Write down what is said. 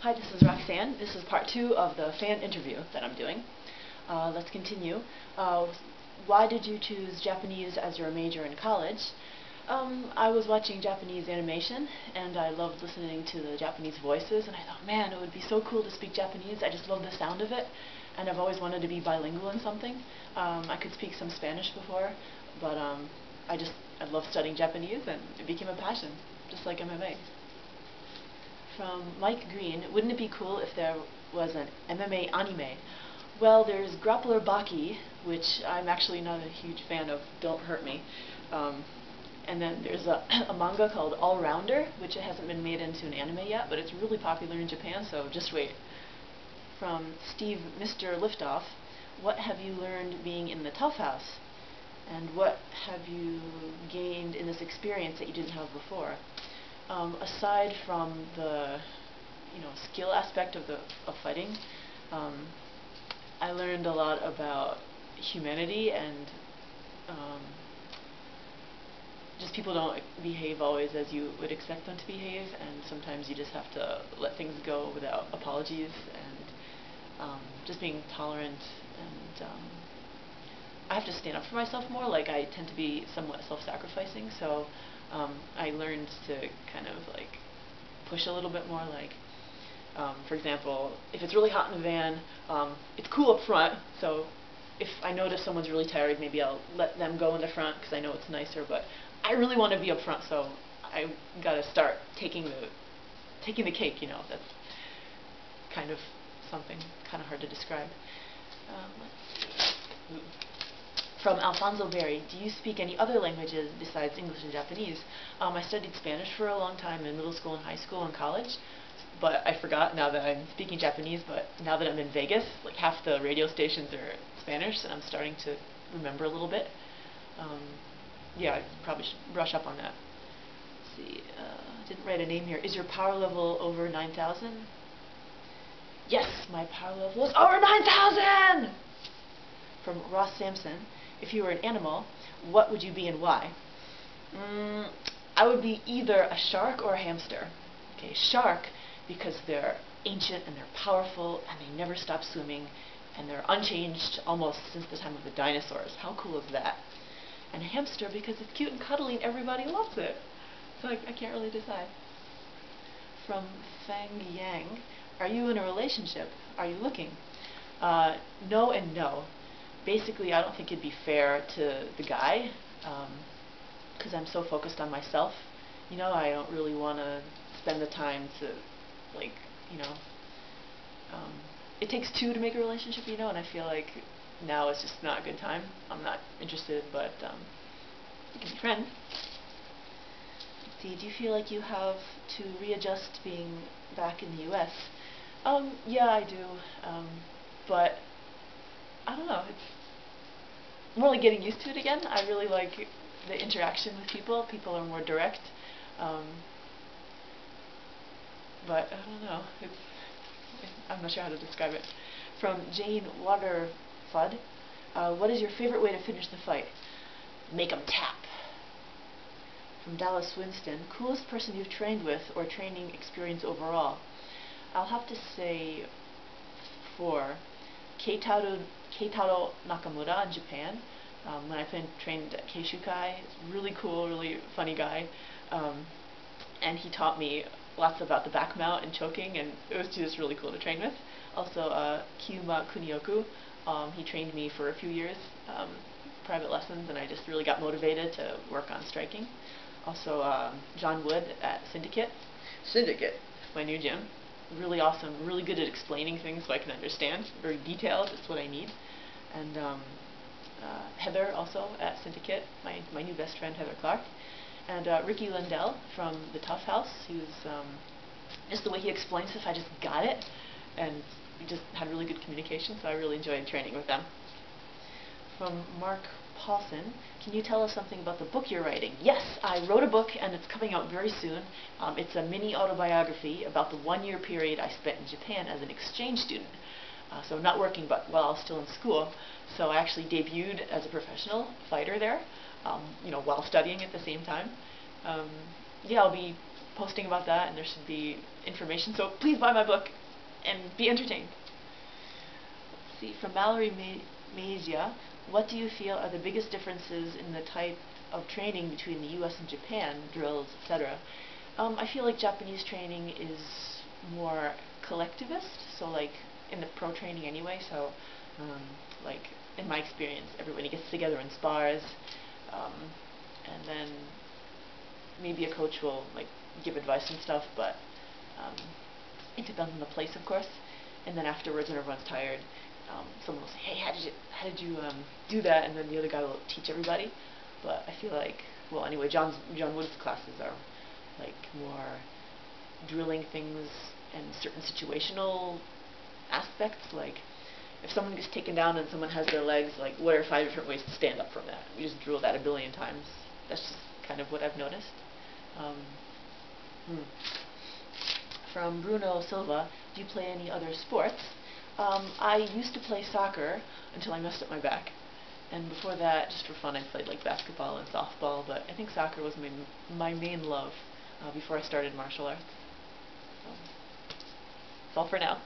Hi, this is Roxanne. This is part 2 of the fan interview that I'm doing. Let's continue. Why did you choose Japanese as your major in college? I was watching Japanese animation, and I loved listening to the Japanese voices, and I thought, man, it would be so cool to speak Japanese. I just love the sound of it, and I've always wanted to be bilingual in something. I could speak some Spanish before, but I loved studying Japanese, and it became a passion, just like MMA. From Mike Green, wouldn't it be cool if there was an MMA anime? Well, there's Grappler Baki, which I'm actually not a huge fan of, don't hurt me. And then there's a manga called All Rounder, which it hasn't been made into an anime yet, but it's really popular in Japan, so just wait. From Steve, Mr. Liftoff, what have you learned being in the Tough House? And what have you gained in this experience that you didn't have before? Aside from the skill aspect of fighting, I learned a lot about humanity and just people don't behave always as you would expect them to behave, and sometimes you just have to let things go without apologies, and just being tolerant, and I have to stand up for myself more. Like, I tend to be somewhat self-sacrificing, so I learned to kind of like push a little bit more. Like, for example, if it's really hot in the van, it's cool up front, so if I notice someone's really tired, maybe I'll let them go in the front because I know it's nicer, but I really want to be up front, so I gotta start taking the cake, that's kind of something kind of hard to describe. Let's see. From Alfonso Berry, do you speak any other languages besides English and Japanese? I studied Spanish for a long time in middle school and high school and college, but I forgot now that I'm speaking Japanese. But now that I'm in Vegas, like half the radio stations are Spanish, and I'm starting to remember a little bit. Yeah, I probably should brush up on that. Let's see, didn't write a name here. Is your power level over 9,000? Yes, my power level is over 9,000! From Ross Sampson, if you were an animal, what would you be and why? I would be either a shark or a hamster. Okay, shark, because they're ancient and they're powerful and they never stop swimming and they're unchanged almost since the time of the dinosaurs. How cool is that? And a hamster because it's cute and cuddly and everybody loves it. So I can't really decide. From Fang Yang, are you in a relationship? Are you looking? No and no. Basically, I don't think it'd be fair to the guy, because I'm so focused on myself. I don't really want to spend the time to, like, it takes two to make a relationship, and I feel like now is just not a good time. I'm not interested, but we can be friends. Let's see, do you feel like you have to readjust being back in the U.S.? Yeah, I do, but I don't know, it's more like getting used to it again. I really like the interaction with people. People are more direct. But I don't know. I'm not sure how to describe it. From Jane Waterfud, what is your favorite way to finish the fight? Make 'em tap. From Dallas Winston, coolest person you've trained with or training experience overall? I'll have to say 4. Keitaro Nakamura in Japan. When I trained at Keishukai, he's really cool, really funny guy, and he taught me lots about the back mount and choking, and it was just really cool to train with. Also, Kyuma Kunioku, he trained me for a few years, private lessons, and I just really got motivated to work on striking. Also, John Wood at Syndicate, my new gym. Really awesome, really good at explaining things so I can understand. Very detailed, it's what I need. And Heather also at Syndicate, my new best friend Heather Clark. And Ricky Lindell from the Tough House, who's just the way he explains stuff, I just got it. And we just had really good communication, so I really enjoyed training with them. From Mark Paulson, can you tell us something about the book you're writing? Yes, I wrote a book and it's coming out very soon. It's a mini autobiography about the 1-year period I spent in Japan as an exchange student. So not working, but while I was still in school. So I actually debuted as a professional fighter there, while studying at the same time. Yeah, I'll be posting about that, and there should be information. So please buy my book and be entertained. Let's see, from Mallory Mazia, what do you feel are the biggest differences in the type of training between the U.S. and Japan, drills, etc.? I feel like Japanese training is more collectivist, so like in the pro training anyway, so like in my experience, everybody gets together and spars, and then maybe a coach will like give advice and stuff, but it depends on the place, of course. And then afterwards, when everyone's tired, someone will say, "Hey, how did you do that?" And then the other guy will teach everybody. But I feel like, well, anyway, John Wood's classes are like more drilling things and certain situational aspects. Like if someone gets taken down and someone has their legs, like what are 5 different ways to stand up from that? We just drill that a billion times. That's just kind of what I've noticed. From Bruno Silva, do you play any other sports? I used to play soccer until I messed up my back. And before that, just for fun, I played like basketball and softball, but I think soccer was my main love before I started martial arts. So, that's all for now.